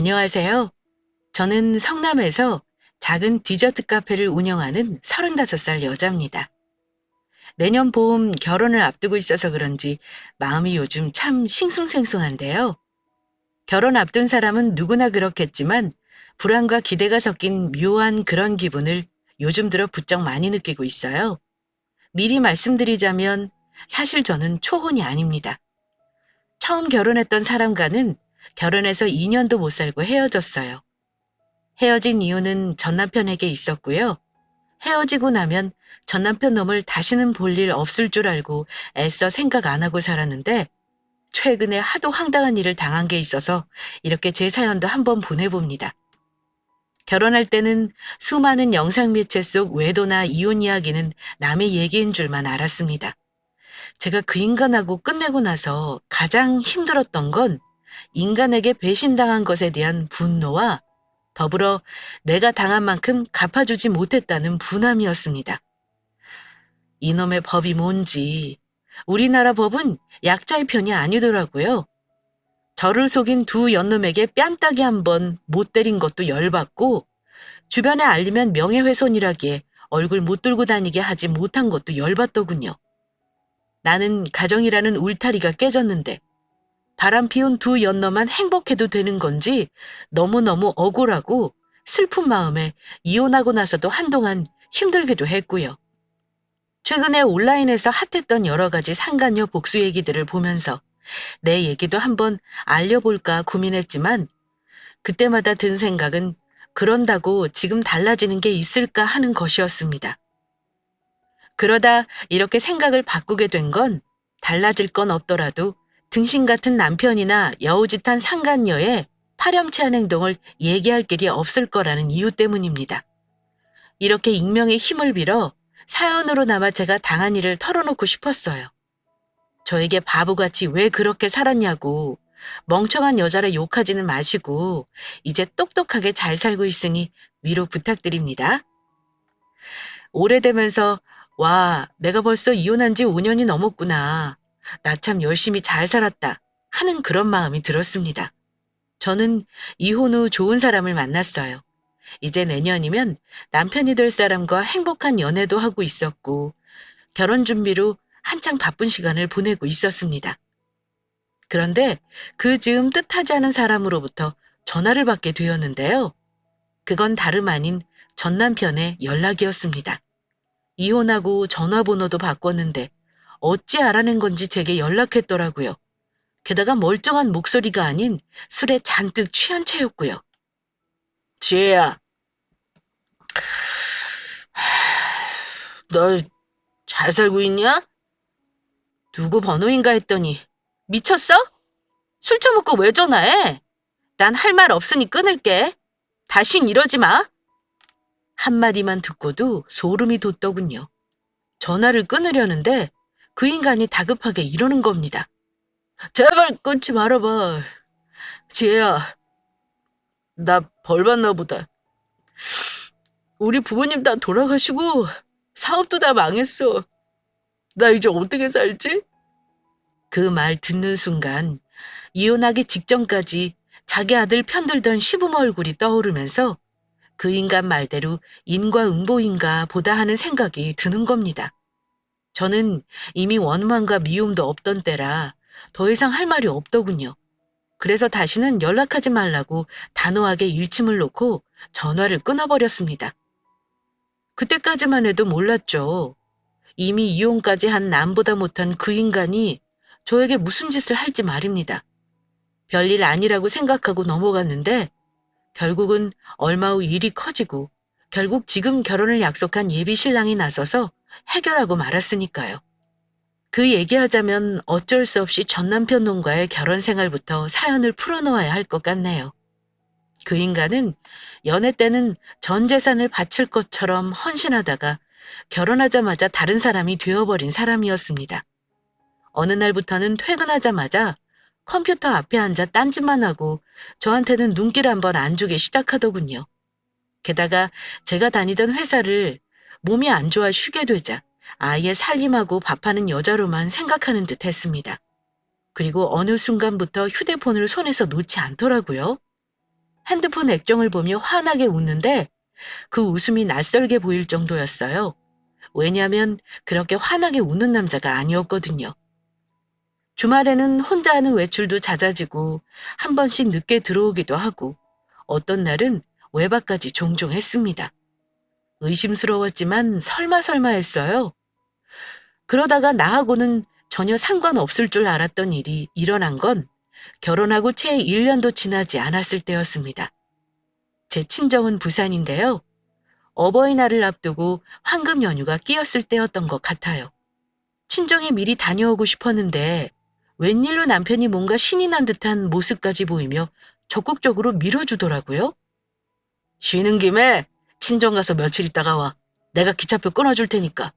안녕하세요. 저는 성남에서 작은 디저트 카페를 운영하는 35살 여자입니다. 내년 봄 결혼을 앞두고 있어서 그런지 마음이 요즘 참 싱숭생숭한데요. 결혼 앞둔 사람은 누구나 그렇겠지만 불안과 기대가 섞인 묘한 그런 기분을 요즘 들어 부쩍 많이 느끼고 있어요. 미리 말씀드리자면 사실 저는 초혼이 아닙니다. 처음 결혼했던 사람과는 결혼해서 2년도 못 살고 헤어졌어요. 헤어진 이유는 전 남편에게 있었고요. 헤어지고 나면 전 남편 놈을 다시는 볼 일 없을 줄 알고 애써 생각 안 하고 살았는데 최근에 하도 황당한 일을 당한 게 있어서 이렇게 제 사연도 한번 보내봅니다. 결혼할 때는 수많은 영상 매체 속 외도나 이혼 이야기는 남의 얘기인 줄만 알았습니다. 제가 그 인간하고 끝내고 나서 가장 힘들었던 건 인간에게 배신당한 것에 대한 분노와 더불어 내가 당한 만큼 갚아주지 못했다는 분함이었습니다. 이놈의 법이 뭔지 우리나라 법은 약자의 편이 아니더라고요. 저를 속인 두 연놈에게 뺨따기 한 번 못 때린 것도 열받고 주변에 알리면 명예훼손이라기에 얼굴 못 들고 다니게 하지 못한 것도 열받더군요. 나는 가정이라는 울타리가 깨졌는데 바람 피운 두 연놈만 행복해도 되는 건지 너무너무 억울하고 슬픈 마음에 이혼하고 나서도 한동안 힘들기도 했고요. 최근에 온라인에서 핫했던 여러 가지 상간녀 복수 얘기들을 보면서 내 얘기도 한번 알려볼까 고민했지만 그때마다 든 생각은 그런다고 지금 달라지는 게 있을까 하는 것이었습니다. 그러다 이렇게 생각을 바꾸게 된 건 달라질 건 없더라도 등신 같은 남편이나 여우짓한 상간녀의 파렴치한 행동을 얘기할 길이 없을 거라는 이유 때문입니다. 이렇게 익명의 힘을 빌어 사연으로나마 제가 당한 일을 털어놓고 싶었어요. 저에게 바보같이 왜 그렇게 살았냐고 멍청한 여자를 욕하지는 마시고 이제 똑똑하게 잘 살고 있으니 위로 부탁드립니다. 오래되면서 와, 내가 벌써 이혼한 지 5년이 넘었구나. 나 참 열심히 잘 살았다 하는 그런 마음이 들었습니다. 저는 이혼 후 좋은 사람을 만났어요. 이제 내년이면 남편이 될 사람과 행복한 연애도 하고 있었고 결혼 준비로 한창 바쁜 시간을 보내고 있었습니다. 그런데 그 즈음 뜻하지 않은 사람으로부터 전화를 받게 되었는데요. 그건 다름 아닌 전 남편의 연락이었습니다. 이혼하고 전화번호도 바꿨는데 어찌 알아낸 건지 제게 연락했더라고요. 게다가 멀쩡한 목소리가 아닌 술에 잔뜩 취한 채였고요. 지혜야, 너 잘 살고 있냐? 누구 번호인가 했더니 미쳤어? 술 처먹고 왜 전화해? 난 할 말 없으니 끊을게. 다신 이러지 마. 한마디만 듣고도 소름이 돋더군요. 전화를 끊으려는데 그 인간이 다급하게 이러는 겁니다. 제발 끊지 말아봐. 지혜야, 나 벌 받나 보다. 우리 부모님 다 돌아가시고 사업도 다 망했어. 나 이제 어떻게 살지? 그 말 듣는 순간 이혼하기 직전까지 자기 아들 편들던 시부모 얼굴이 떠오르면서 그 인간 말대로 인과응보인가 보다 하는 생각이 드는 겁니다. 저는 이미 원망과 미움도 없던 때라 더 이상 할 말이 없더군요. 그래서 다시는 연락하지 말라고 단호하게 일침을 놓고 전화를 끊어버렸습니다. 그때까지만 해도 몰랐죠. 이미 이혼까지 한 남보다 못한 그 인간이 저에게 무슨 짓을 할지 말입니다. 별일 아니라고 생각하고 넘어갔는데 결국은 얼마 후 일이 커지고 결국 지금 결혼을 약속한 예비 신랑이 나서서 해결하고 말았으니까요. 그 얘기하자면 어쩔 수 없이 전 남편 놈과의 결혼 생활부터 사연을 풀어놓아야 할 것 같네요. 그 인간은 연애 때는 전 재산을 바칠 것처럼 헌신하다가 결혼하자마자 다른 사람이 되어버린 사람이었습니다. 어느 날부터는 퇴근하자마자 컴퓨터 앞에 앉아 딴짓만 하고 저한테는 눈길 한번 안 주기 시작하더군요. 게다가 제가 다니던 회사를 몸이 안 좋아 쉬게 되자 아예 살림하고 밥하는 여자로만 생각하는 듯 했습니다. 그리고 어느 순간부터 휴대폰을 손에서 놓지 않더라고요. 핸드폰 액정을 보며 환하게 웃는데 그 웃음이 낯설게 보일 정도였어요. 왜냐하면 그렇게 환하게 웃는 남자가 아니었거든요. 주말에는 혼자 하는 외출도 잦아지고 한 번씩 늦게 들어오기도 하고 어떤 날은 외박까지 종종 했습니다. 의심스러웠지만 설마 했어요. 그러다가 나하고는 전혀 상관없을 줄 알았던 일이 일어난 건 결혼하고 채 1년도 지나지 않았을 때였습니다. 제 친정은 부산인데요. 어버이날을 앞두고 황금 연휴가 끼었을 때였던 것 같아요. 친정에 미리 다녀오고 싶었는데 웬일로 남편이 뭔가 신이 난 듯한 모습까지 보이며 적극적으로 밀어주더라고요. 쉬는 김에 친정 가서 며칠 있다가 와. 내가 기차표 끊어줄 테니까.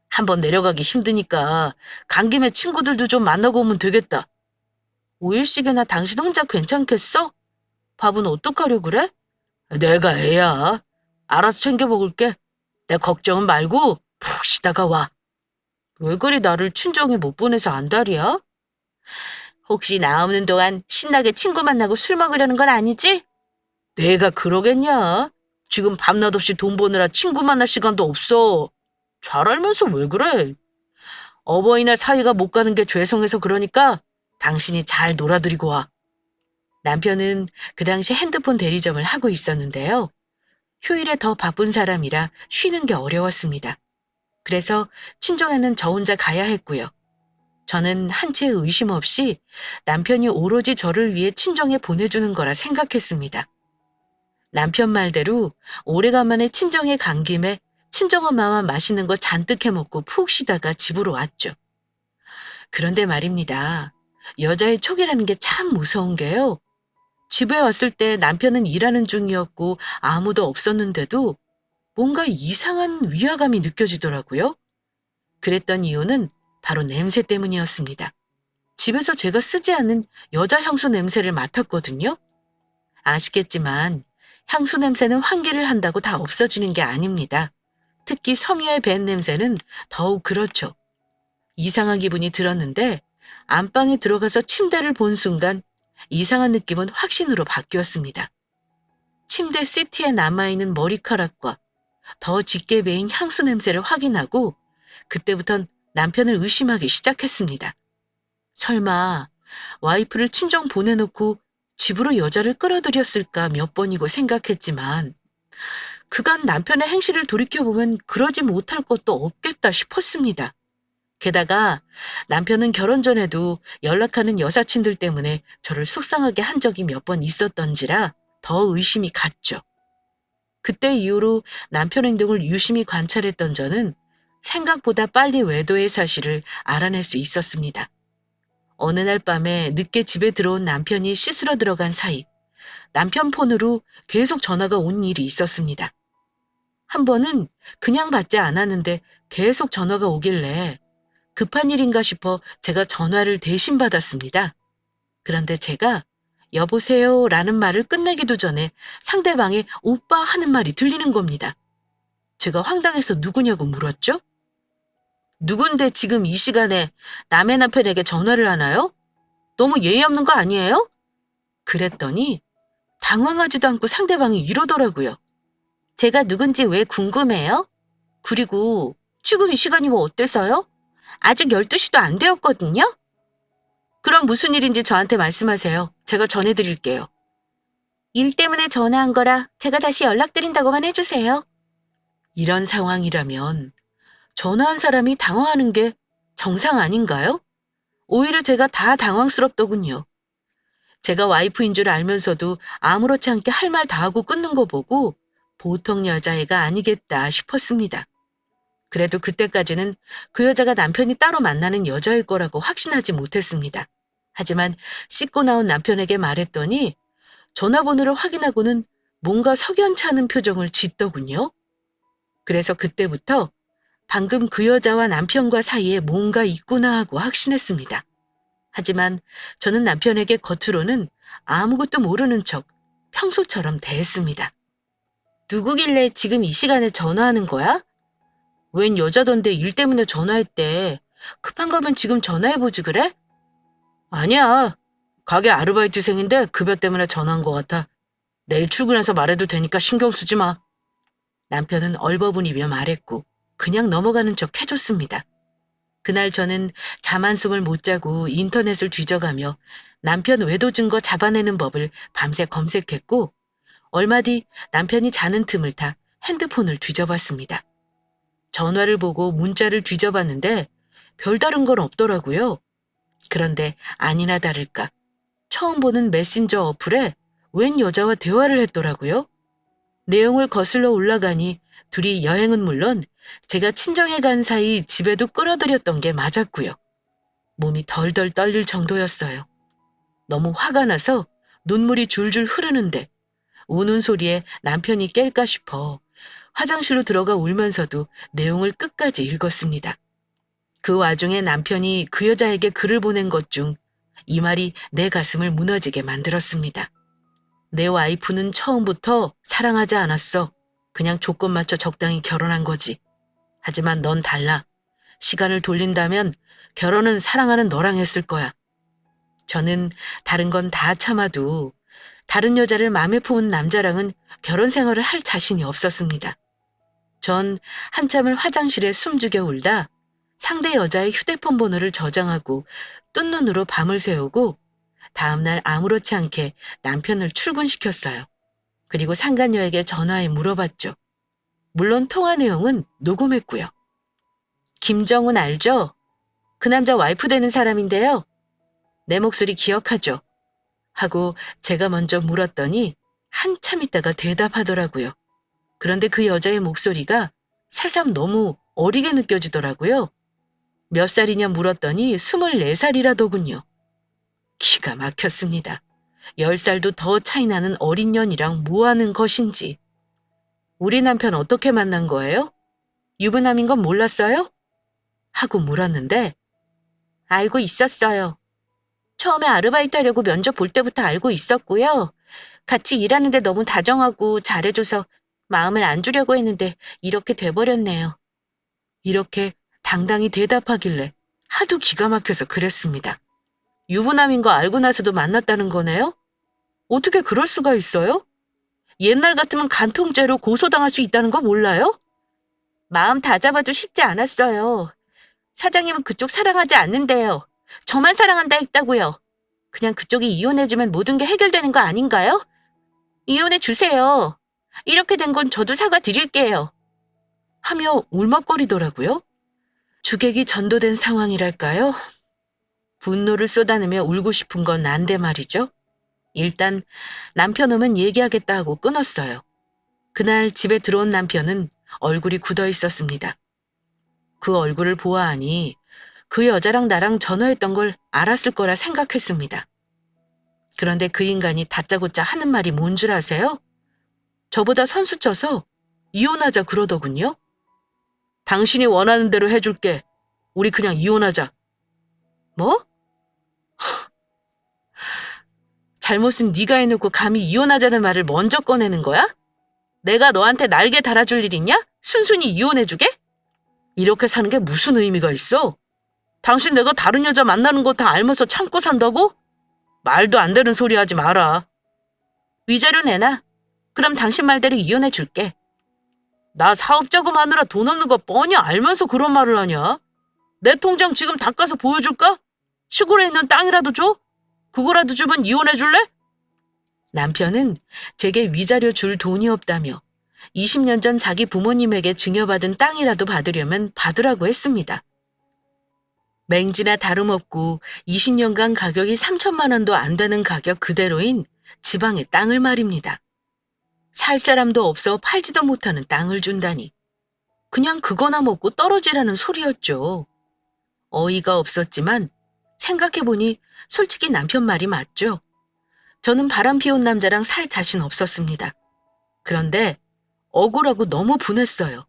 한번 내려가기 힘드니까 간 김에 친구들도 좀 만나고 오면 되겠다. 5일씩이나 당신 혼자 괜찮겠어? 밥은 어떡하려 그래? 내가 애야. 알아서 챙겨 먹을게. 내 걱정은 말고 푹 쉬다가 와. 왜 그리 나를 친정에 못 보내서 안달이야? 혹시 나 없는 동안 신나게 친구 만나고 술 먹으려는 건 아니지? 내가 그러겠냐? 지금 밤낮 없이 돈 버느라 친구 만날 시간도 없어. 잘 알면서 왜 그래? 어버이날 사위가 못 가는 게 죄송해서 그러니까 당신이 잘 놀아드리고 와. 남편은 그 당시 핸드폰 대리점을 하고 있었는데요. 휴일에 더 바쁜 사람이라 쉬는 게 어려웠습니다. 그래서 친정에는 저 혼자 가야 했고요. 저는 한 채 의심 없이 남편이 오로지 저를 위해 친정에 보내주는 거라 생각했습니다. 남편 말대로 오래간만에 친정에 간 김에 친정엄마와 맛있는 거 잔뜩 해먹고 푹 쉬다가 집으로 왔죠. 그런데 말입니다. 여자의 촉이라는 게 참 무서운 게요. 집에 왔을 때 남편은 일하는 중이었고 아무도 없었는데도 뭔가 이상한 위화감이 느껴지더라고요. 그랬던 이유는 바로 냄새 때문이었습니다. 집에서 제가 쓰지 않는 여자 향수 냄새를 맡았거든요. 아시겠지만 향수 냄새는 환기를 한다고 다 없어지는 게 아닙니다. 특히 섬유의 벤 냄새는 더욱 그렇죠. 이상한 기분이 들었는데 안방에 들어가서 침대를 본 순간 이상한 느낌은 확신으로 바뀌었습니다. 침대 시트에 남아있는 머리카락과 더 짙게 배인 향수 냄새를 확인하고 그때부턴 남편을 의심하기 시작했습니다. 설마 와이프를 친정 보내놓고 집으로 여자를 끌어들였을까 몇 번이고 생각했지만 그간 남편의 행실을 돌이켜보면 그러지 못할 것도 없겠다 싶었습니다. 게다가 남편은 결혼 전에도 연락하는 여사친들 때문에 저를 속상하게 한 적이 몇 번 있었던지라 더 의심이 갔죠. 그때 이후로 남편 행동을 유심히 관찰했던 저는 생각보다 빨리 외도의 사실을 알아낼 수 있었습니다. 어느 날 밤에 늦게 집에 들어온 남편이 씻으러 들어간 사이 남편 폰으로 계속 전화가 온 일이 있었습니다. 한 번은 그냥 받지 않았는데 계속 전화가 오길래 급한 일인가 싶어 제가 전화를 대신 받았습니다. 그런데 제가 여보세요 라는 말을 끝내기도 전에 상대방의 오빠 하는 말이 들리는 겁니다. 제가 황당해서 누구냐고 물었죠? 누군데 지금 이 시간에 남의 남편에게 전화를 하나요? 너무 예의 없는 거 아니에요? 그랬더니 당황하지도 않고 상대방이 이러더라고요. 제가 누군지 왜 궁금해요? 그리고 지금 이 시간이 뭐 어때서요? 아직 12시도 안 되었거든요? 그럼 무슨 일인지 저한테 말씀하세요. 제가 전해드릴게요. 일 때문에 전화한 거라 제가 다시 연락드린다고만 해주세요. 이런 상황이라면 전화한 사람이 당황하는 게 정상 아닌가요? 오히려 제가 다 당황스럽더군요. 제가 와이프인 줄 알면서도 아무렇지 않게 할 말 다 하고 끊는 거 보고 보통 여자애가 아니겠다 싶었습니다. 그래도 그때까지는 그 여자가 남편이 따로 만나는 여자일 거라고 확신하지 못했습니다. 하지만 씻고 나온 남편에게 말했더니 전화번호를 확인하고는 뭔가 석연치 않은 표정을 짓더군요. 그래서 그때부터 방금 그 여자와 남편과 사이에 뭔가 있구나 하고 확신했습니다. 하지만 저는 남편에게 겉으로는 아무것도 모르는 척 평소처럼 대했습니다. 누구길래 지금 이 시간에 전화하는 거야? 웬 여자던데 일 때문에 전화했대. 급한 거면 지금 전화해보지 그래? 아니야. 가게 아르바이트생인데 급여 때문에 전화한 것 같아. 내일 출근해서 말해도 되니까 신경 쓰지 마. 남편은 얼버무리며 말했고 그냥 넘어가는 척 해줬습니다. 그날 저는 잠 한숨을 못 자고 인터넷을 뒤져가며 남편 외도 증거 잡아내는 법을 밤새 검색했고 얼마 뒤 남편이 자는 틈을 타 핸드폰을 뒤져봤습니다. 전화를 보고 문자를 뒤져봤는데 별다른 건 없더라고요. 그런데 아니나 다를까 처음 보는 메신저 어플에 웬 여자와 대화를 했더라고요. 내용을 거슬러 올라가니 둘이 여행은 물론 제가 친정에 간 사이 집에도 끌어들였던 게 맞았고요. 몸이 덜덜 떨릴 정도였어요. 너무 화가 나서 눈물이 줄줄 흐르는데 우는 소리에 남편이 깰까 싶어 화장실로 들어가 울면서도 내용을 끝까지 읽었습니다. 그 와중에 남편이 그 여자에게 글을 보낸 것 중 이 말이 내 가슴을 무너지게 만들었습니다. 내 와이프는 처음부터 사랑하지 않았어. 그냥 조건 맞춰 적당히 결혼한 거지. 하지만 넌 달라. 시간을 돌린다면 결혼은 사랑하는 너랑 했을 거야. 저는 다른 건 다 참아도 다른 여자를 마음에 품은 남자랑은 결혼 생활을 할 자신이 없었습니다. 전 한참을 화장실에 숨죽여 울다 상대 여자의 휴대폰 번호를 저장하고 뜬 눈으로 밤을 새우고 다음날 아무렇지 않게 남편을 출근시켰어요. 그리고 상간녀에게 전화해 물어봤죠. 물론 통화 내용은 녹음했고요. 김정은 알죠? 그 남자 와이프 되는 사람인데요. 내 목소리 기억하죠? 하고 제가 먼저 물었더니 한참 있다가 대답하더라고요. 그런데 그 여자의 목소리가 새삼 너무 어리게 느껴지더라고요. 몇 살이냐 물었더니 24살이라더군요. 기가 막혔습니다. 10살도 더 차이 나는 어린 년이랑 뭐 하는 것인지. 우리 남편 어떻게 만난 거예요? 유부남인 건 몰랐어요? 하고 물었는데 알고 있었어요. 처음에 아르바이트 하려고 면접 볼 때부터 알고 있었고요. 같이 일하는데 너무 다정하고 잘해줘서 마음을 안 주려고 했는데 이렇게 돼버렸네요. 이렇게 당당히 대답하길래 하도 기가 막혀서 그랬습니다. 유부남인 거 알고 나서도 만났다는 거네요? 어떻게 그럴 수가 있어요? 옛날 같으면 간통죄로 고소당할 수 있다는 거 몰라요? 마음 다 잡아도 쉽지 않았어요. 사장님은 그쪽 사랑하지 않는데요. 저만 사랑한다 했다고요. 그냥 그쪽이 이혼해주면 모든 게 해결되는 거 아닌가요? 이혼해 주세요. 이렇게 된 건 저도 사과드릴게요. 하며 울먹거리더라고요. 주객이 전도된 상황이랄까요? 분노를 쏟아내며 울고 싶은 건 난데 말이죠. 일단 남편 오면 얘기하겠다 하고 끊었어요. 그날 집에 들어온 남편은 얼굴이 굳어 있었습니다. 그 얼굴을 보아하니 그 여자랑 나랑 전화했던 걸 알았을 거라 생각했습니다. 그런데 그 인간이 다짜고짜 하는 말이 뭔 줄 아세요? 저보다 선수 쳐서 이혼하자 그러더군요. 당신이 원하는 대로 해줄게. 우리 그냥 이혼하자. 뭐? 잘못은 네가 해놓고 감히 이혼하자는 말을 먼저 꺼내는 거야? 내가 너한테 날개 달아줄 일 있냐? 순순히 이혼해주게? 이렇게 사는 게 무슨 의미가 있어? 당신 내가 다른 여자 만나는 거 다 알면서 참고 산다고? 말도 안 되는 소리 하지 마라. 위자료 내놔. 그럼 당신 말대로 이혼해줄게. 나 사업자금 하느라 돈 없는 거 뻔히 알면서 그런 말을 하냐? 내 통장 지금 닦아서 보여줄까? 시골에 있는 땅이라도 줘? 그거라도 주면 이혼해줄래? 남편은 제게 위자료 줄 돈이 없다며 20년 전 자기 부모님에게 증여받은 땅이라도 받으려면 받으라고 했습니다. 맹지나 다름없고 20년간 가격이 3천만 원도 안 되는 가격 그대로인 지방의 땅을 말입니다. 살 사람도 없어 팔지도 못하는 땅을 준다니. 그냥 그거나 먹고 떨어지라는 소리였죠. 어이가 없었지만 생각해보니 솔직히 남편 말이 맞죠. 저는 바람 피운 남자랑 살 자신 없었습니다. 그런데 억울하고 너무 분했어요.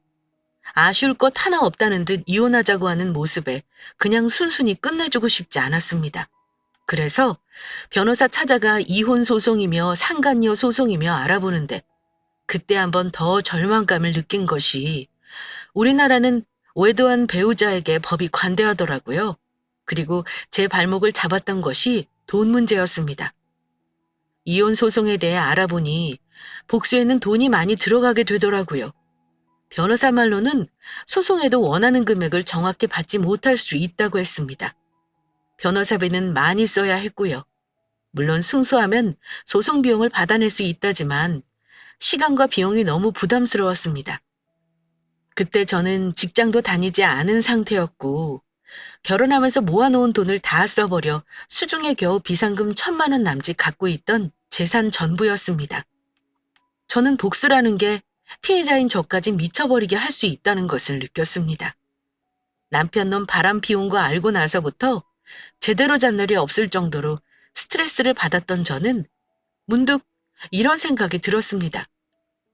아쉬울 것 하나 없다는 듯 이혼하자고 하는 모습에 그냥 순순히 끝내주고 싶지 않았습니다. 그래서 변호사 찾아가 이혼 소송이며 상간녀 소송이며 알아보는데 그때 한번 더 절망감을 느낀 것이 우리나라는 외도한 배우자에게 법이 관대하더라고요. 그리고 제 발목을 잡았던 것이 돈 문제였습니다. 이혼 소송에 대해 알아보니 복수에는 돈이 많이 들어가게 되더라고요. 변호사 말로는 소송에도 원하는 금액을 정확히 받지 못할 수 있다고 했습니다. 변호사비는 많이 써야 했고요. 물론 승소하면 소송 비용을 받아낼 수 있다지만 시간과 비용이 너무 부담스러웠습니다. 그때 저는 직장도 다니지 않은 상태였고 결혼하면서 모아놓은 돈을 다 써버려 수중에 겨우 비상금 1,000만 원 남짓 갖고 있던 재산 전부였습니다. 저는 복수라는 게 피해자인 저까지 미쳐버리게 할 수 있다는 것을 느꼈습니다. 남편 놈 바람 피운 거 알고 나서부터 제대로 잔 날이 없을 정도로 스트레스를 받았던 저는 문득 이런 생각이 들었습니다.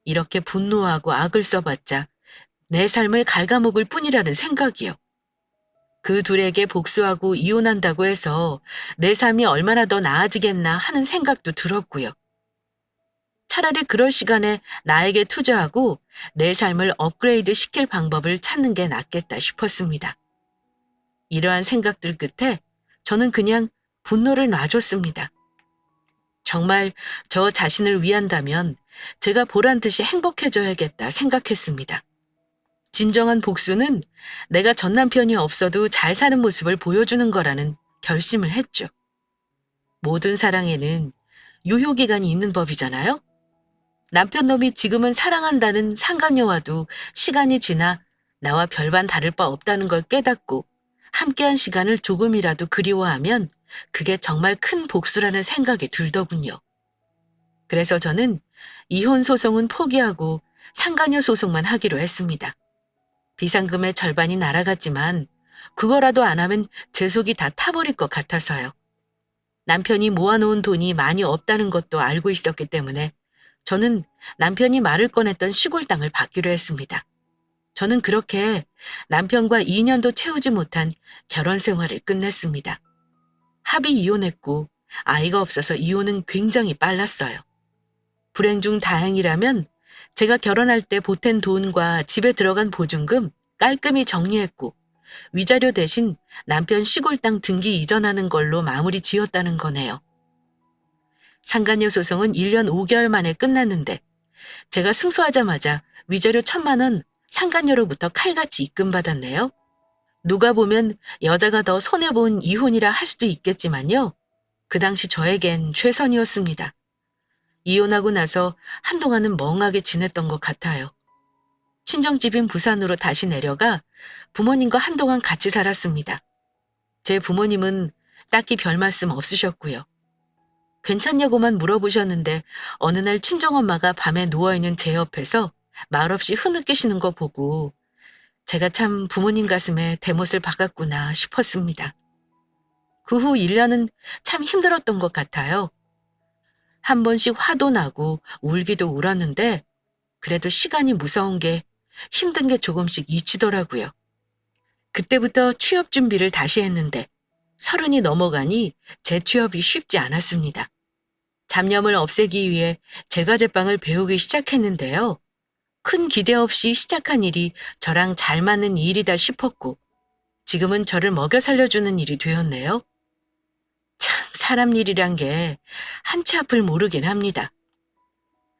이렇게 분노하고 악을 써봤자 내 삶을 갉아먹을 뿐이라는 생각이요. 그 둘에게 복수하고 이혼한다고 해서 내 삶이 얼마나 더 나아지겠나 하는 생각도 들었고요. 차라리 그럴 시간에 나에게 투자하고 내 삶을 업그레이드 시킬 방법을 찾는 게 낫겠다 싶었습니다. 이러한 생각들 끝에 저는 그냥 분노를 놔줬습니다. 정말 저 자신을 위한다면 제가 보란 듯이 행복해져야겠다 생각했습니다. 진정한 복수는 내가 전 남편이 없어도 잘 사는 모습을 보여주는 거라는 결심을 했죠. 모든 사랑에는 유효기간이 있는 법이잖아요. 남편 놈이 지금은 사랑한다는 상간녀와도 시간이 지나 나와 별반 다를 바 없다는 걸 깨닫고 함께한 시간을 조금이라도 그리워하면 그게 정말 큰 복수라는 생각이 들더군요. 그래서 저는 이혼 소송은 포기하고 상간녀 소송만 하기로 했습니다. 비상금의 절반이 날아갔지만 그거라도 안 하면 제 속이 다 타버릴 것 같아서요. 남편이 모아놓은 돈이 많이 없다는 것도 알고 있었기 때문에 저는 남편이 말을 꺼냈던 시골 땅을 받기로 했습니다. 저는 그렇게 남편과 2년도 채우지 못한 결혼 생활을 끝냈습니다. 합의 이혼했고 아이가 없어서 이혼은 굉장히 빨랐어요. 불행 중 다행이라면 제가 결혼할 때 보탠 돈과 집에 들어간 보증금 깔끔히 정리했고 위자료 대신 남편 시골 땅 등기 이전하는 걸로 마무리 지었다는 거네요. 상간녀 소송은 1년 5개월 만에 끝났는데 제가 승소하자마자 위자료 1,000만 원 상간녀로부터 칼같이 입금받았네요. 누가 보면 여자가 더 손해본 이혼이라 할 수도 있겠지만요. 그 당시 저에겐 최선이었습니다. 이혼하고 나서 한동안은 멍하게 지냈던 것 같아요. 친정집인 부산으로 다시 내려가 부모님과 한동안 같이 살았습니다. 제 부모님은 딱히 별 말씀 없으셨고요. 괜찮냐고만 물어보셨는데 어느 날 친정엄마가 밤에 누워있는 제 옆에서 말없이 흐느끼시는 거 보고 제가 참 부모님 가슴에 대못을 박았구나 싶었습니다. 그 후 1년은 참 힘들었던 것 같아요. 한 번씩 화도 나고 울기도 울었는데 그래도 시간이 무서운 게 힘든 게 조금씩 잊히더라고요. 그때부터 취업 준비를 다시 했는데 30이 넘어가니 재취업이 쉽지 않았습니다. 잡념을 없애기 위해 제과제빵을 배우기 시작했는데요. 큰 기대 없이 시작한 일이 저랑 잘 맞는 일이다 싶었고 지금은 저를 먹여 살려주는 일이 되었네요. 참 사람 일이란 게 한치 앞을 모르긴 합니다.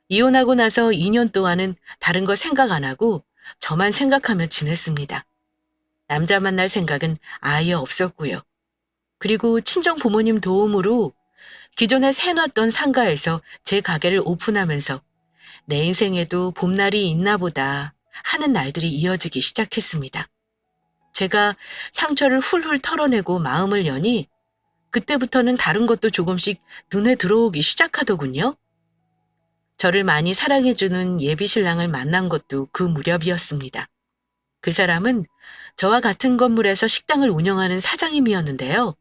이혼하고 나서 2년 동안은 다른 거 생각 안 하고 저만 생각하며 지냈습니다. 남자 만날 생각은 아예 없었고요. 그리고 친정 부모님 도움으로 기존에 새놨던 상가에서 제 가게를 오픈하면서 내 인생에도 봄날이 있나 보다 하는 날들이 이어지기 시작했습니다. 제가 상처를 훌훌 털어내고 마음을 여니 그때부터는 다른 것도 조금씩 눈에 들어오기 시작하더군요. 저를 많이 사랑해주는 예비 신랑을 만난 것도 그 무렵이었습니다. 그 사람은 저와 같은 건물에서 식당을 운영하는 사장님이었는데요.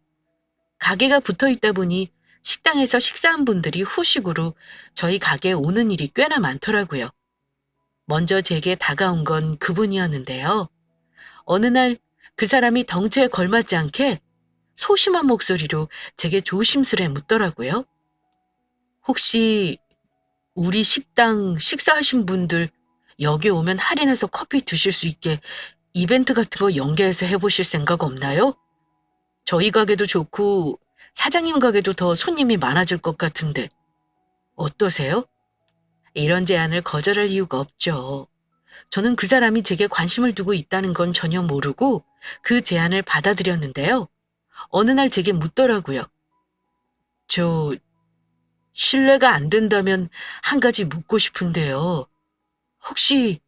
가게가 붙어 있다 보니 식당에서 식사한 분들이 후식으로 저희 가게에 오는 일이 꽤나 많더라고요. 먼저 제게 다가온 건 그분이었는데요. 어느 날 그 사람이 덩치에 걸맞지 않게 소심한 목소리로 제게 조심스레 묻더라고요. 혹시 우리 식당 식사하신 분들 여기 오면 할인해서 커피 드실 수 있게 이벤트 같은 거 연계해서 해보실 생각 없나요? 저희 가게도 좋고 사장님 가게도 더 손님이 많아질 것 같은데 어떠세요? 이런 제안을 거절할 이유가 없죠. 저는 그 사람이 제게 관심을 두고 있다는 건 전혀 모르고 그 제안을 받아들였는데요. 어느 날 제게 묻더라고요. 저, 실례가 안 된다면 한 가지 묻고 싶은데요. 혹시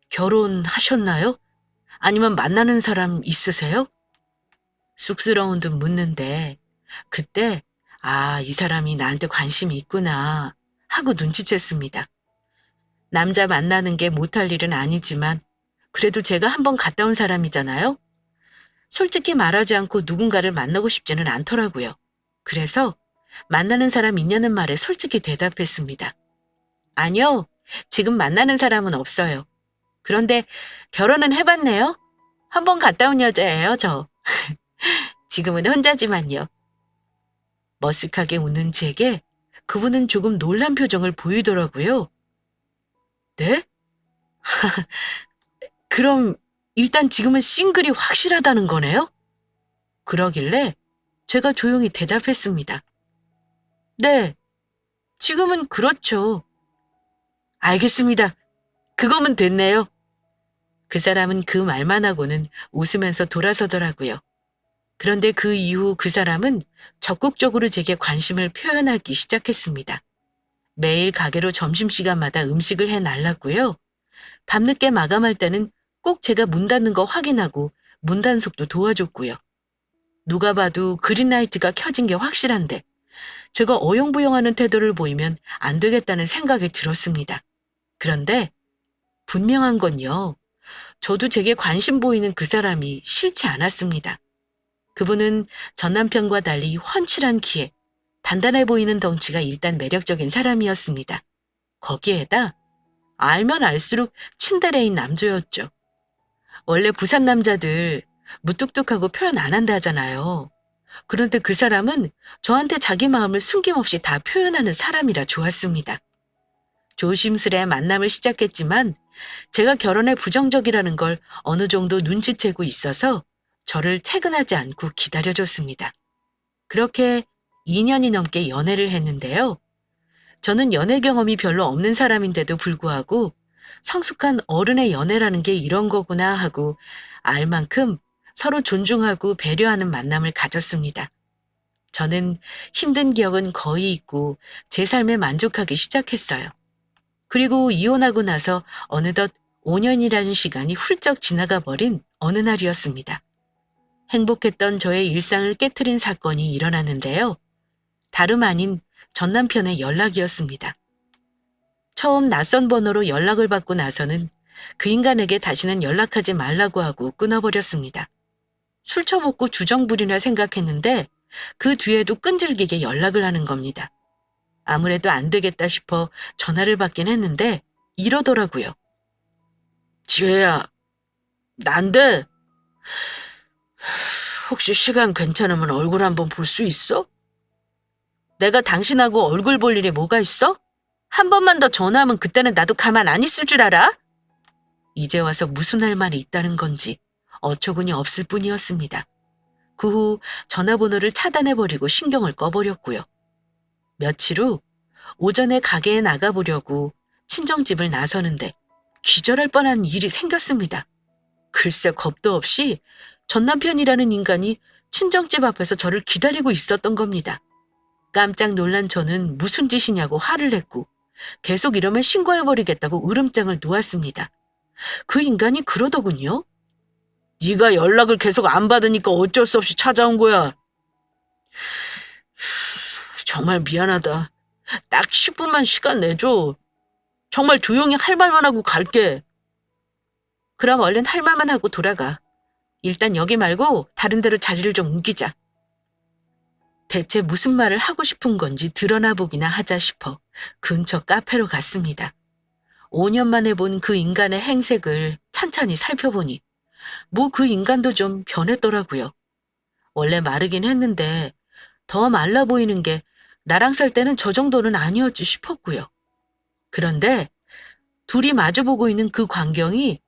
결혼하셨나요? 아니면 만나는 사람 있으세요? 쑥스러운 듯 묻는데 그때 이 사람이 나한테 관심이 있구나 하고 눈치챘습니다. 남자 만나는 게 못할 일은 아니지만 그래도 제가 한번 갔다 온 사람이잖아요. 솔직히 말하지 않고 누군가를 만나고 싶지는 않더라고요. 그래서 만나는 사람 있냐는 말에 솔직히 대답했습니다. 아니요, 지금 만나는 사람은 없어요. 그런데 결혼은 해봤네요. 한번 갔다 온 여자예요, 저. 지금은 혼자지만요. 머쓱하게 웃는 제게 그분은 조금 놀란 표정을 보이더라고요. 네? 그럼 일단 지금은 싱글이 확실하다는 거네요? 그러길래 제가 조용히 대답했습니다. 네, 지금은 그렇죠. 알겠습니다. 그거면 됐네요. 그 사람은 그 말만 하고는 웃으면서 돌아서더라고요. 그런데 그 이후 그 사람은 적극적으로 제게 관심을 표현하기 시작했습니다. 매일 가게로 점심시간마다 음식을 해날랐고요. 밤늦게 마감할 때는 꼭 제가 문 닫는 거 확인하고 문 단속도 도와줬고요. 누가 봐도 그린라이트가 켜진 게 확실한데 제가 어영부영하는 태도를 보이면 안 되겠다는 생각이 들었습니다. 그런데 분명한 건요. 저도 제게 관심 보이는 그 사람이 싫지 않았습니다. 그분은 전 남편과 달리 훤칠한 키에 단단해 보이는 덩치가 일단 매력적인 사람이었습니다. 거기에다 알면 알수록 친데레인 남조였죠. 원래 부산 남자들 무뚝뚝하고 표현 안 한다 하잖아요. 그런데 그 사람은 저한테 자기 마음을 숨김없이 다 표현하는 사람이라 좋았습니다. 조심스레 만남을 시작했지만 제가 결혼에 부정적이라는 걸 어느 정도 눈치채고 있어서 저를 채근하지 않고 기다려줬습니다. 그렇게 2년이 넘게 연애를 했는데요. 저는 연애 경험이 별로 없는 사람인데도 불구하고 성숙한 어른의 연애라는 게 이런 거구나 하고 알 만큼 서로 존중하고 배려하는 만남을 가졌습니다. 저는 힘든 기억은 거의 잊고 제 삶에 만족하기 시작했어요. 그리고 이혼하고 나서 어느덧 5년이라는 시간이 훌쩍 지나가 버린 어느 날이었습니다. 행복했던 저의 일상을 깨트린 사건이 일어났는데요. 다름 아닌 전 남편의 연락이었습니다. 처음 낯선 번호로 연락을 받고 나서는 그 인간에게 다시는 연락하지 말라고 하고 끊어버렸습니다. 술 처먹고 주정 부리나 생각했는데 그 뒤에도 끈질기게 연락을 하는 겁니다. 아무래도 안 되겠다 싶어 전화를 받긴 했는데 이러더라고요. 지혜야, 난데 혹시 시간 괜찮으면 얼굴 한번 볼 수 있어? 내가 당신하고 얼굴 볼 일이 뭐가 있어? 한 번만 더 전화하면 그때는 나도 가만 안 있을 줄 알아? 이제 와서 무슨 할 말이 있다는 건지 어처구니 없을 뿐이었습니다. 그 후 전화번호를 차단해버리고 신경을 꺼버렸고요. 며칠 후 오전에 가게에 나가보려고 친정집을 나서는데 기절할 뻔한 일이 생겼습니다. 글쎄 겁도 없이 전 남편이라는 인간이 친정집 앞에서 저를 기다리고 있었던 겁니다. 깜짝 놀란 저는 무슨 짓이냐고 화를 냈고 계속 이러면 신고해버리겠다고 으름장을 놓았습니다. 그 인간이 그러더군요. 네가 연락을 계속 안 받으니까 어쩔 수 없이 찾아온 거야. 정말 미안하다. 딱 10분만 시간 내줘. 정말 조용히 할 말만 하고 갈게. 그럼 얼른 할 말만 하고 돌아가. 일단 여기 말고 다른 데로 자리를 좀 옮기자. 대체 무슨 말을 하고 싶은 건지 드러나 보기나 하자 싶어 근처 카페로 갔습니다. 5년 만에 본 그 인간의 행색을 찬찬히 살펴보니 뭐 그 인간도 좀 변했더라고요. 원래 마르긴 했는데 더 말라 보이는 게 나랑 살 때는 저 정도는 아니었지 싶었고요. 그런데 둘이 마주보고 있는 그 광경이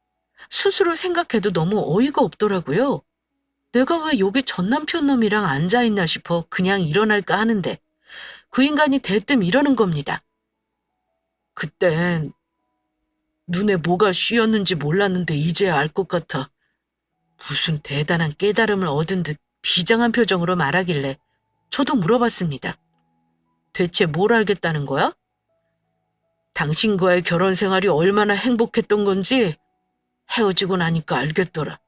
스스로 생각해도 너무 어이가 없더라고요. 내가 왜 여기 전 남편 놈이랑 앉아있나 싶어 그냥 일어날까 하는데 그 인간이 대뜸 이러는 겁니다. 그땐 눈에 뭐가 씌었는지 몰랐는데 이제야 알 것 같아. 무슨 대단한 깨달음을 얻은 듯 비장한 표정으로 말하길래 저도 물어봤습니다. 대체 뭘 알겠다는 거야? 당신과의 결혼 생활이 얼마나 행복했던 건지 헤어지고 나니까 알겠더라.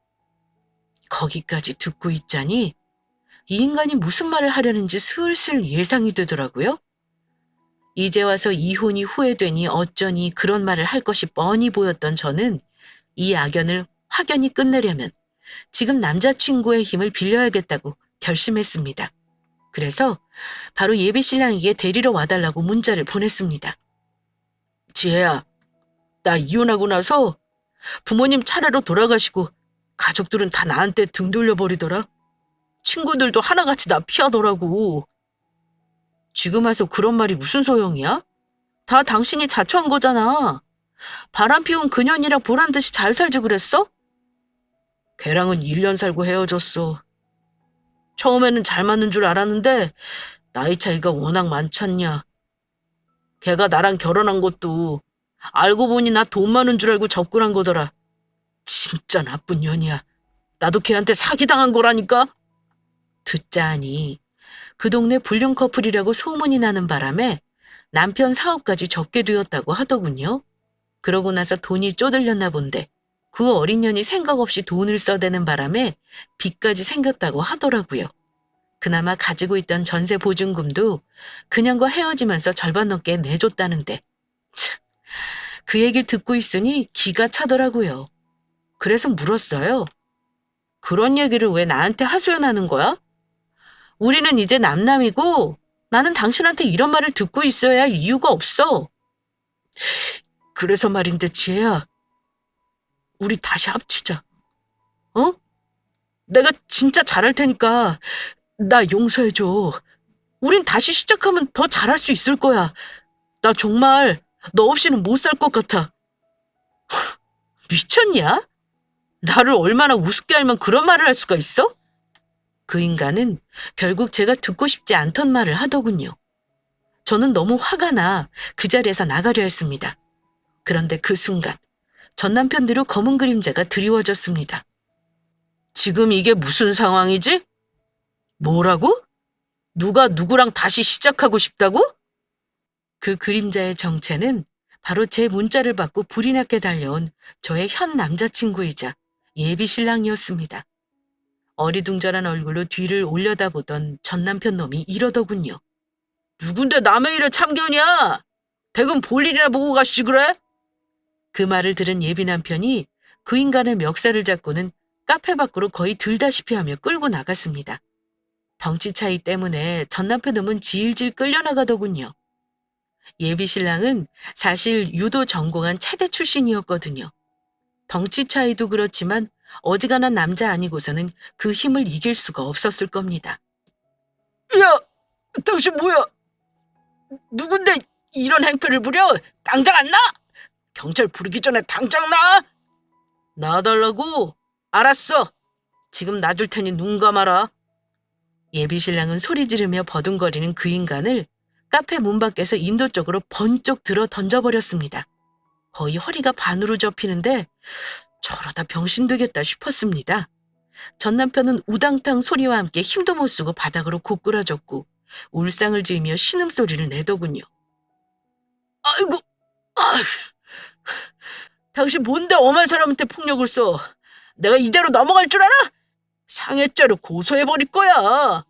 거기까지 듣고 있자니 이 인간이 무슨 말을 하려는지 슬슬 예상이 되더라고요. 이제 와서 이혼이 후회되니 어쩌니 그런 말을 할 것이 뻔히 보였던 저는 이 악연을 확연히 끝내려면 지금 남자친구의 힘을 빌려야겠다고 결심했습니다. 그래서 바로 예비신랑에게 데리러 와달라고 문자를 보냈습니다. 지혜야, 나 이혼하고 나서 부모님 차례로 돌아가시고 가족들은 다 나한테 등 돌려버리더라. 친구들도 하나같이 나 피하더라고. 지금 와서 그런 말이 무슨 소용이야? 다 당신이 자초한 거잖아. 바람 피운 그년이랑 보란 듯이 잘 살지 그랬어? 걔랑은 1년 살고 헤어졌어. 처음에는 잘 맞는 줄 알았는데 나이 차이가 워낙 많잖냐. 걔가 나랑 결혼한 것도 알고 보니 나 돈 많은 줄 알고 접근한 거더라. 진짜 나쁜 년이야. 나도 걔한테 사기당한 거라니까. 듣자 하니 그 동네 불륜 커플이라고 소문이 나는 바람에 남편 사업까지 접게 되었다고 하더군요. 그러고 나서 돈이 쪼들렸나 본데 그 어린 년이 생각 없이 돈을 써대는 바람에 빚까지 생겼다고 하더라고요. 그나마 가지고 있던 전세 보증금도 그냥과 헤어지면서 절반 넘게 내줬다는데 참, 그 얘기를 듣고 있으니 기가 차더라고요. 그래서 물었어요. 그런 얘기를 왜 나한테 하소연하는 거야? 우리는 이제 남남이고 나는 당신한테 이런 말을 듣고 있어야 할 이유가 없어. 그래서 말인데 지혜야, 우리 다시 합치자. 어? 내가 진짜 잘할 테니까 나 용서해줘. 우린 다시 시작하면 더 잘할 수 있을 거야. 나 정말 너 없이는 못 살 것 같아. 미쳤냐? 나를 얼마나 우습게 알면 그런 말을 할 수가 있어? 그 인간은 결국 제가 듣고 싶지 않던 말을 하더군요. 저는 너무 화가 나 그 자리에서 나가려 했습니다. 그런데 그 순간 전 남편대로 검은 그림자가 드리워졌습니다. 지금 이게 무슨 상황이지? 뭐라고? 누가 누구랑 다시 시작하고 싶다고? 그 그림자의 정체는 바로 제 문자를 받고 불이 나게 달려온 저의 현 남자친구이자 예비 신랑이었습니다. 어리둥절한 얼굴로 뒤를 올려다보던 전 남편 놈이 이러더군요. 누군데 남의 일에 참견이야? 대금 볼 일이나 보고 가시지 그래? 그 말을 들은 예비 남편이 그 인간의 멱살을 잡고는 카페 밖으로 거의 들다시피 하며 끌고 나갔습니다. 덩치 차이 때문에 전 남편 놈은 질질 끌려나가더군요. 예비 신랑은 사실 유도 전공한 체대 출신이었거든요. 덩치 차이도 그렇지만 어지간한 남자 아니고서는 그 힘을 이길 수가 없었을 겁니다. 야, 당신 뭐야? 누군데 이런 행패를 부려? 당장 안 나? 경찰 부르기 전에 당장 나! 나달라고? 알았어. 지금 놔줄 테니 눈 감아라. 예비 신랑은 소리 지르며 버둥거리는 그 인간을 카페 문 밖에서 인도 쪽으로 번쩍 들어 던져버렸습니다. 거의 허리가 반으로 접히는데 저러다 병신 되겠다 싶었습니다. 전 남편은 우당탕 소리와 함께 힘도 못 쓰고 바닥으로 고꾸라졌고 울상을 지으며 신음소리를 내더군요. 아이고, 아휴. 당신 뭔데 엄한 사람한테 폭력을 써? 내가 이대로 넘어갈 줄 알아? 상해죄로 고소해버릴 거야.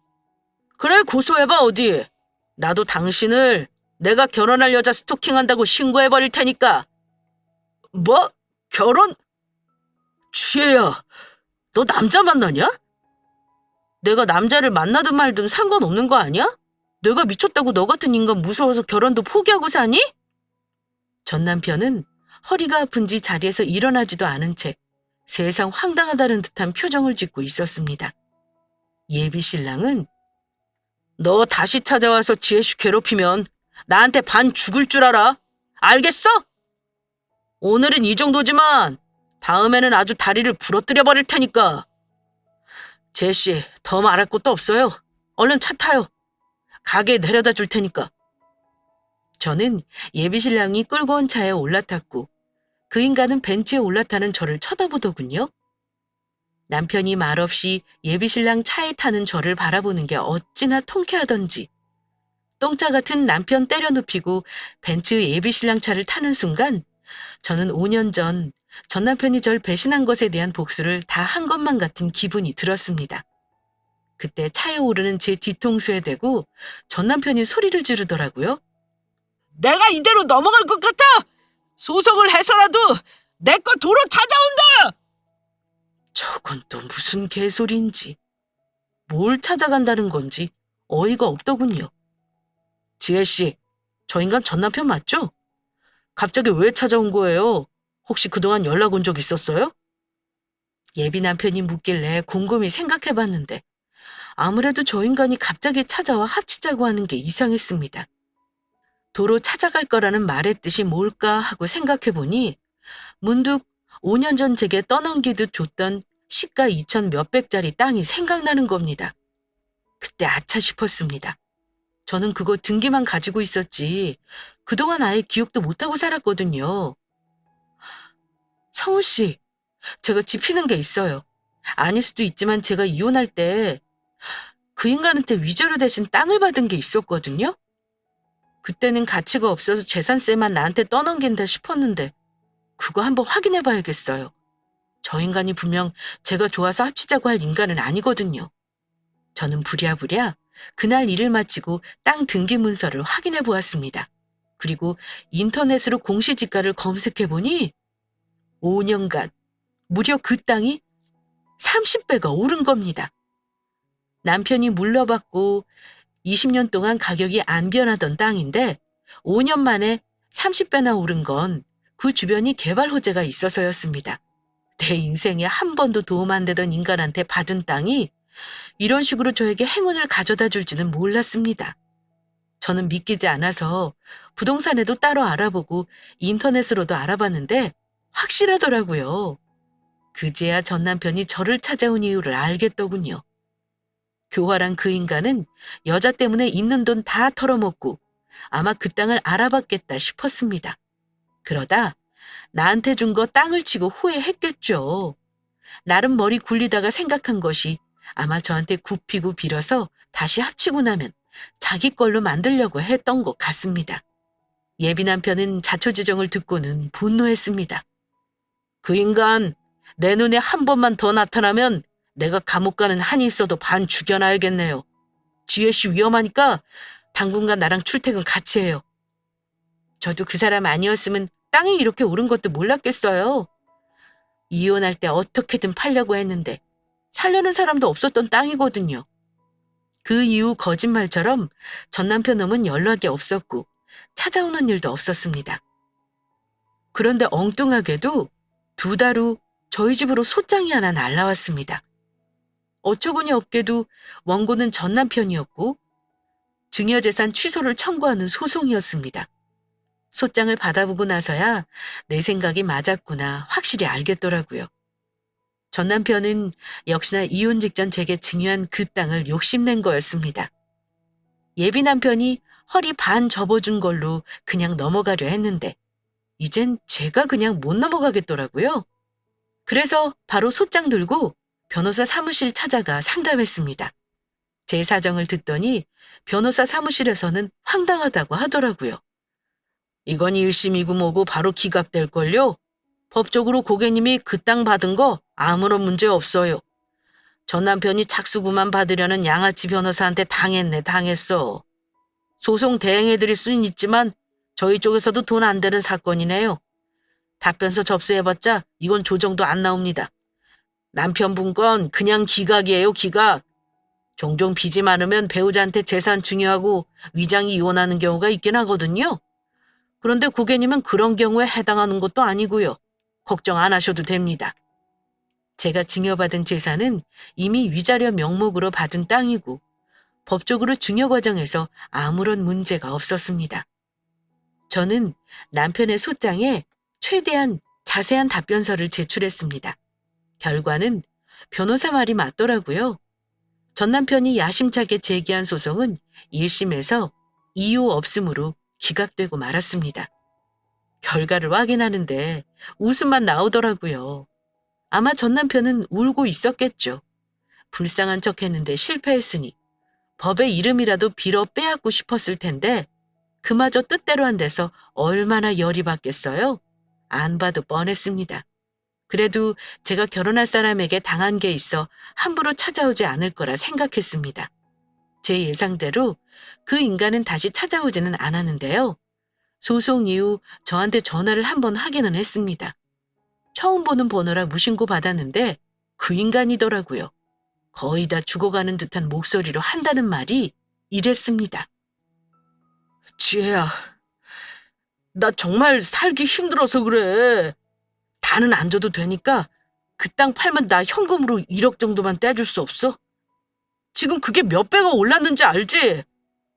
그래, 고소해봐 어디. 나도 당신을 내가 결혼할 여자 스토킹한다고 신고해버릴 테니까. 뭐? 결혼? 지혜야, 너 남자 만나냐? 내가 남자를 만나든 말든 상관없는 거 아니야? 내가 미쳤다고 너 같은 인간 무서워서 결혼도 포기하고 사니? 전 남편은 허리가 아픈지 자리에서 일어나지도 않은 채 세상 황당하다는 듯한 표정을 짓고 있었습니다. 예비 신랑은 너 다시 찾아와서 지혜씨 괴롭히면 나한테 반 죽을 줄 알아. 알겠어? 오늘은 이 정도지만 다음에는 아주 다리를 부러뜨려 버릴 테니까. 지혜씨, 더 말할 것도 없어요. 얼른 차 타요. 가게에 내려다 줄 테니까. 저는 예비신랑이 끌고 온 차에 올라탔고 그 인간은 벤츠에 올라타는 저를 쳐다보더군요. 남편이 말없이 예비신랑 차에 타는 저를 바라보는 게 어찌나 통쾌하던지 똥차 같은 남편 때려눕히고 벤츠 예비신랑 차를 타는 순간 저는 5년 전 남편이 절 배신한 것에 대한 복수를 다 한 것만 같은 기분이 들었습니다. 그때 차에 오르는 제 뒤통수에 대고 전 남편이 소리를 지르더라고요. 내가 이대로 넘어갈 것 같아! 소송을 해서라도 내 거 도로 찾아온다! 저건 또 무슨 개소리인지 뭘 찾아간다는 건지 어이가 없더군요. 지혜씨, 저 인간 전 남편 맞죠? 갑자기 왜 찾아온 거예요? 혹시 그동안 연락 온 적 있었어요? 예비 남편이 묻길래 곰곰이 생각해봤는데 아무래도 저 인간이 갑자기 찾아와 합치자고 하는 게 이상했습니다. 도로 찾아갈 거라는 말의 뜻이 뭘까 하고 생각해보니 문득 5년 전 제게 떠넘기듯 줬던 시가 2천 몇백짜리 땅이 생각나는 겁니다. 그때 아차 싶었습니다. 저는 그거 등기만 가지고 있었지 그동안 아예 기억도 못하고 살았거든요. 성우 씨, 제가 짚히는 게 있어요. 아닐 수도 있지만 제가 이혼할 때 그 인간한테 위자료 대신 땅을 받은 게 있었거든요. 그때는 가치가 없어서 재산세만 나한테 떠넘긴다 싶었는데 그거 한번 확인해 봐야겠어요. 저 인간이 분명 제가 좋아서 합치자고 할 인간은 아니거든요. 저는 부랴부랴 그날 일을 마치고 땅 등기 문서를 확인해 보았습니다. 그리고 인터넷으로 공시지가를 검색해 보니 5년간 무려 그 땅이 30배가 오른 겁니다. 남편이 물려받고 20년 동안 가격이 안 변하던 땅인데 5년 만에 30배나 오른 건 그 주변이 개발 호재가 있어서였습니다. 내 인생에 한 번도 도움 안 되던 인간한테 받은 땅이 이런 식으로 저에게 행운을 가져다 줄지는 몰랐습니다. 저는 믿기지 않아서 부동산에도 따로 알아보고 인터넷으로도 알아봤는데 확실하더라고요. 그제야 전 남편이 저를 찾아온 이유를 알겠더군요. 교활한 그 인간은 여자 때문에 있는 돈 다 털어먹고 아마 그 땅을 알아봤겠다 싶었습니다. 그러다 나한테 준 거 땅을 치고 후회했겠죠. 나름 머리 굴리다가 생각한 것이 아마 저한테 굽히고 빌어서 다시 합치고 나면 자기 걸로 만들려고 했던 것 같습니다. 예비 남편은 자초지종을 듣고는 분노했습니다. 그 인간 내 눈에 한 번만 더 나타나면 내가 감옥 가는 한이 있어도 반 죽여놔야겠네요. 지혜씨 위험하니까 당분간 나랑 출퇴근 같이 해요. 저도 그 사람 아니었으면 땅이 이렇게 오른 것도 몰랐겠어요. 이혼할 때 어떻게든 팔려고 했는데 살려는 사람도 없었던 땅이거든요. 그 이후 거짓말처럼 전 남편 놈은 연락이 없었고 찾아오는 일도 없었습니다. 그런데 엉뚱하게도 2달 후 저희 집으로 소장이 하나 날라왔습니다. 어처구니 없게도 원고는 전 남편이었고 증여재산 취소를 청구하는 소송이었습니다. 소장을 받아보고 나서야 내 생각이 맞았구나 확실히 알겠더라고요. 전 남편은 역시나 이혼 직전 제게 증여한 그 땅을 욕심낸 거였습니다. 예비 남편이 허리 반 접어준 걸로 그냥 넘어가려 했는데 이젠 제가 그냥 못 넘어가겠더라고요. 그래서 바로 소장 들고 변호사 사무실 찾아가 상담했습니다. 제 사정을 듣더니 변호사 사무실에서는 황당하다고 하더라고요. 이건 1심이고 뭐고 바로 기각될걸요? 법적으로 고객님이 그 땅 받은 거 아무런 문제 없어요. 전 남편이 착수구만 받으려는 양아치 변호사한테 당했어. 소송 대행해드릴 수는 있지만 저희 쪽에서도 돈 안 되는 사건이네요. 답변서 접수해봤자 이건 조정도 안 나옵니다. 남편분 건 그냥 기각이에요, 기각. 종종 빚이 많으면 배우자한테 재산 증여하고 위장이 이혼하는 경우가 있긴 하거든요. 그런데 고객님은 그런 경우에 해당하는 것도 아니고요. 걱정 안 하셔도 됩니다. 제가 증여받은 재산은 이미 위자료 명목으로 받은 땅이고 법적으로 증여 과정에서 아무런 문제가 없었습니다. 저는 남편의 소장에 최대한 자세한 답변서를 제출했습니다. 결과는 변호사 말이 맞더라고요. 전 남편이 야심차게 제기한 소송은 1심에서 이유 없음으로 기각되고 말았습니다. 결과를 확인하는데 웃음만 나오더라고요. 아마 전 남편은 울고 있었겠죠. 불쌍한 척했는데 실패했으니 법의 이름이라도 빌어 빼앗고 싶었을 텐데 그마저 뜻대로 안 돼서 얼마나 열이 받겠어요? 안 봐도 뻔했습니다. 그래도 제가 결혼할 사람에게 당한 게 있어 함부로 찾아오지 않을 거라 생각했습니다. 제 예상대로 그 인간은 다시 찾아오지는 않았는데요. 소송 이후 저한테 전화를 한 번 하기는 했습니다. 처음 보는 번호라 무신고 받았는데 그 인간이더라고요. 거의 다 죽어가는 듯한 목소리로 한다는 말이 이랬습니다. 지혜야, 나 정말 살기 힘들어서 그래. 다는 안 줘도 되니까 그 땅 팔면 나 현금으로 1억 정도만 떼줄 수 없어? 지금 그게 몇 배가 올랐는지 알지?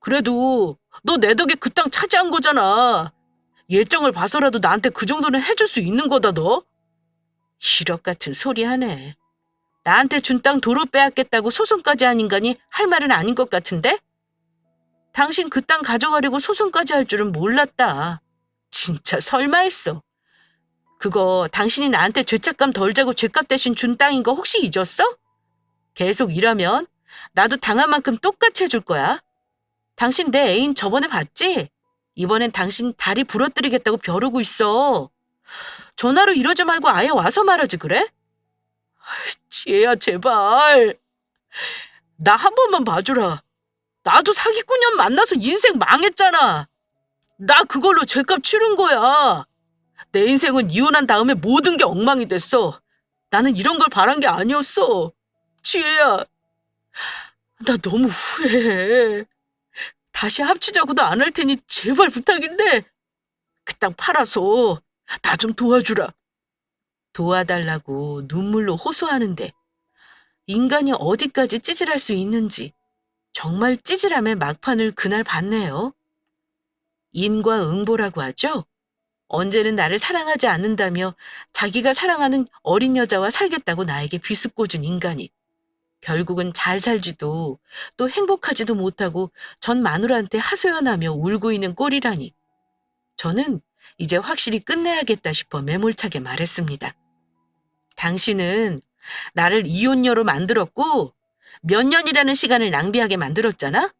그래도 너 내 덕에 그 땅 차지한 거잖아. 예정을 봐서라도 나한테 그 정도는 해줄 수 있는 거다 너. 1억 같은 소리 하네. 나한테 준 땅 도로 빼앗겠다고 소송까지 한 인간이 할 말은 아닌 것 같은데? 당신 그 땅 가져가려고 소송까지 할 줄은 몰랐다. 진짜 설마 했어. 그거 당신이 나한테 죄책감 덜자고 죄값 대신 준 땅인 거 혹시 잊었어? 계속 이러면 나도 당한 만큼 똑같이 해줄 거야. 당신 내 애인 저번에 봤지? 이번엔 당신 다리 부러뜨리겠다고 벼르고 있어. 전화로 이러지 말고 아예 와서 말하지 그래? 지혜야 제발. 나 한 번만 봐주라. 나도 사기꾼년 만나서 인생 망했잖아. 나 그걸로 죄값 치른 거야. 내 인생은 이혼한 다음에 모든 게 엉망이 됐어. 나는 이런 걸 바란 게 아니었어. 지혜야, 나 너무 후회해. 다시 합치자고도 안 할 테니 제발 부탁인데 그 땅 팔아서 나 좀 도와주라. 도와달라고 눈물로 호소하는데 인간이 어디까지 찌질할 수 있는지 정말 찌질함의 막판을 그날 봤네요. 인과응보라고 하죠. 언제는 나를 사랑하지 않는다며 자기가 사랑하는 어린 여자와 살겠다고 나에게 비습고 준 인간이 결국은 잘 살지도 또 행복하지도 못하고 전 마누라한테 하소연하며 울고 있는 꼴이라니. 저는 이제 확실히 끝내야겠다 싶어 매몰차게 말했습니다. 당신은 나를 이혼녀로 만들었고 몇 년이라는 시간을 낭비하게 만들었잖아?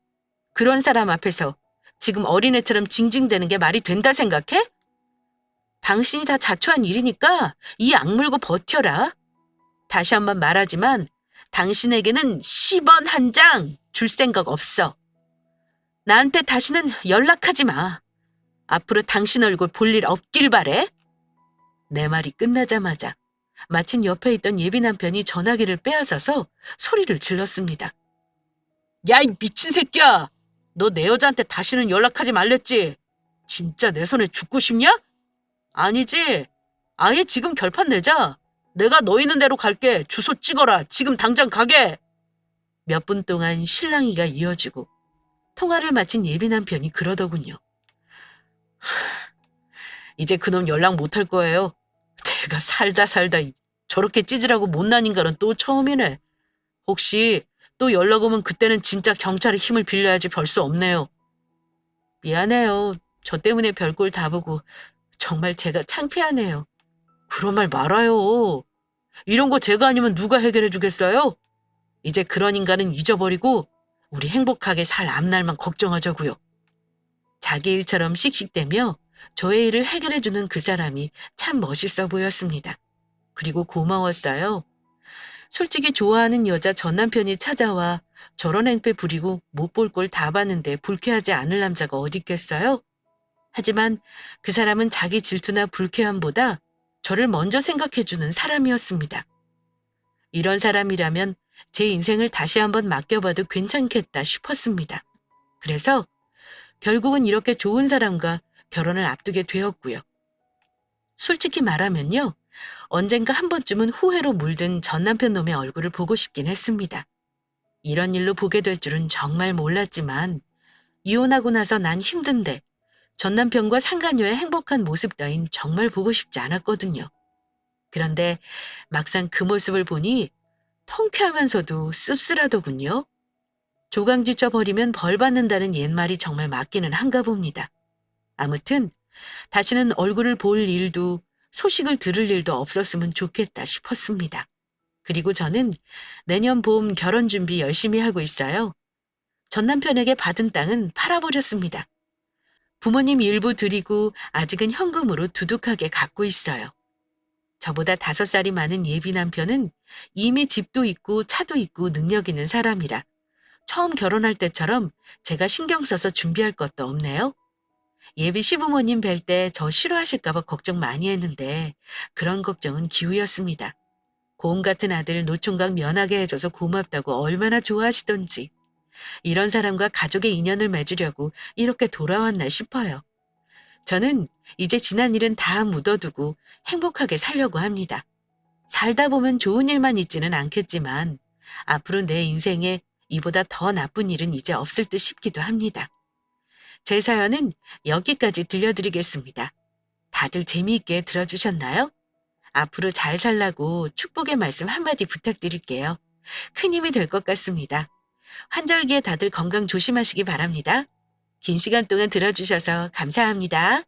그런 사람 앞에서 지금 어린애처럼 징징대는 게 말이 된다 생각해? 당신이 다 자초한 일이니까 이 악물고 버텨라. 다시 한번 말하지만 당신에게는 10원 한 장 줄 생각 없어. 나한테 다시는 연락하지 마. 앞으로 당신 얼굴 볼 일 없길 바래. 내 말이 끝나자마자 마침 옆에 있던 예비 남편이 전화기를 빼앗아서 소리를 질렀습니다. 야, 이 미친 새끼야! 너 내 여자한테 다시는 연락하지 말랬지? 진짜 내 손에 죽고 싶냐? 아니지. 아예 지금 결판 내자. 내가 너 있는 대로 갈게. 주소 찍어라. 지금 당장 가게. 몇 분 동안 실랑이가 이어지고 통화를 마친 예비 남편이 그러더군요. 이제 그놈 연락 못할 거예요. 내가 살다 저렇게 찌질하고 못난 인간은 또 처음이네. 혹시 또 연락 오면 그때는 진짜 경찰의 힘을 빌려야지 별 수 없네요. 미안해요. 저 때문에 별꼴 다 보고 정말 제가 창피하네요. 그런 말 말아요. 이런 거 제가 아니면 누가 해결해 주겠어요? 이제 그런 인간은 잊어버리고 우리 행복하게 살 앞날만 걱정하자고요. 자기 일처럼 씩씩대며 저의 일을 해결해 주는 그 사람이 참 멋있어 보였습니다. 그리고 고마웠어요. 솔직히 좋아하는 여자 전 남편이 찾아와 저런 행패 부리고 못 볼 꼴 다 봤는데 불쾌하지 않을 남자가 어디 있겠어요? 하지만 그 사람은 자기 질투나 불쾌함보다 저를 먼저 생각해주는 사람이었습니다. 이런 사람이라면 제 인생을 다시 한번 맡겨봐도 괜찮겠다 싶었습니다. 그래서 결국은 이렇게 좋은 사람과 결혼을 앞두게 되었고요. 솔직히 말하면요. 언젠가 한 번쯤은 후회로 물든 전 남편 놈의 얼굴을 보고 싶긴 했습니다. 이런 일로 보게 될 줄은 정말 몰랐지만 이혼하고 나서 난 힘든데 전 남편과 상간녀의 행복한 모습 따윈 정말 보고 싶지 않았거든요. 그런데 막상 그 모습을 보니 통쾌하면서도 씁쓸하더군요. 조강지쳐 버리면 벌 받는다는 옛말이 정말 맞기는 한가 봅니다. 아무튼 다시는 얼굴을 볼 일도 소식을 들을 일도 없었으면 좋겠다 싶었습니다. 그리고 저는 내년 봄 결혼 준비 열심히 하고 있어요. 전 남편에게 받은 땅은 팔아버렸습니다. 부모님 일부 드리고 아직은 현금으로 두둑하게 갖고 있어요. 저보다 5살이 많은 예비 남편은 이미 집도 있고 차도 있고 능력 있는 사람이라 처음 결혼할 때처럼 제가 신경 써서 준비할 것도 없네요. 예비 시부모님 뵐 때 저 싫어하실까 봐 걱정 많이 했는데 그런 걱정은 기우였습니다. 고음 같은 아들 노총각 면하게 해줘서 고맙다고 얼마나 좋아하시던지 이런 사람과 가족의 인연을 맺으려고 이렇게 돌아왔나 싶어요. 저는 이제 지난 일은 다 묻어두고 행복하게 살려고 합니다. 살다 보면 좋은 일만 있지는 않겠지만 앞으로 내 인생에 이보다 더 나쁜 일은 이제 없을 듯 싶기도 합니다. 제 사연은 여기까지 들려드리겠습니다. 다들 재미있게 들어주셨나요? 앞으로 잘 살라고 축복의 말씀 한마디 부탁드릴게요. 큰 힘이 될 것 같습니다. 환절기에 다들 건강 조심하시기 바랍니다. 긴 시간 동안 들어주셔서 감사합니다.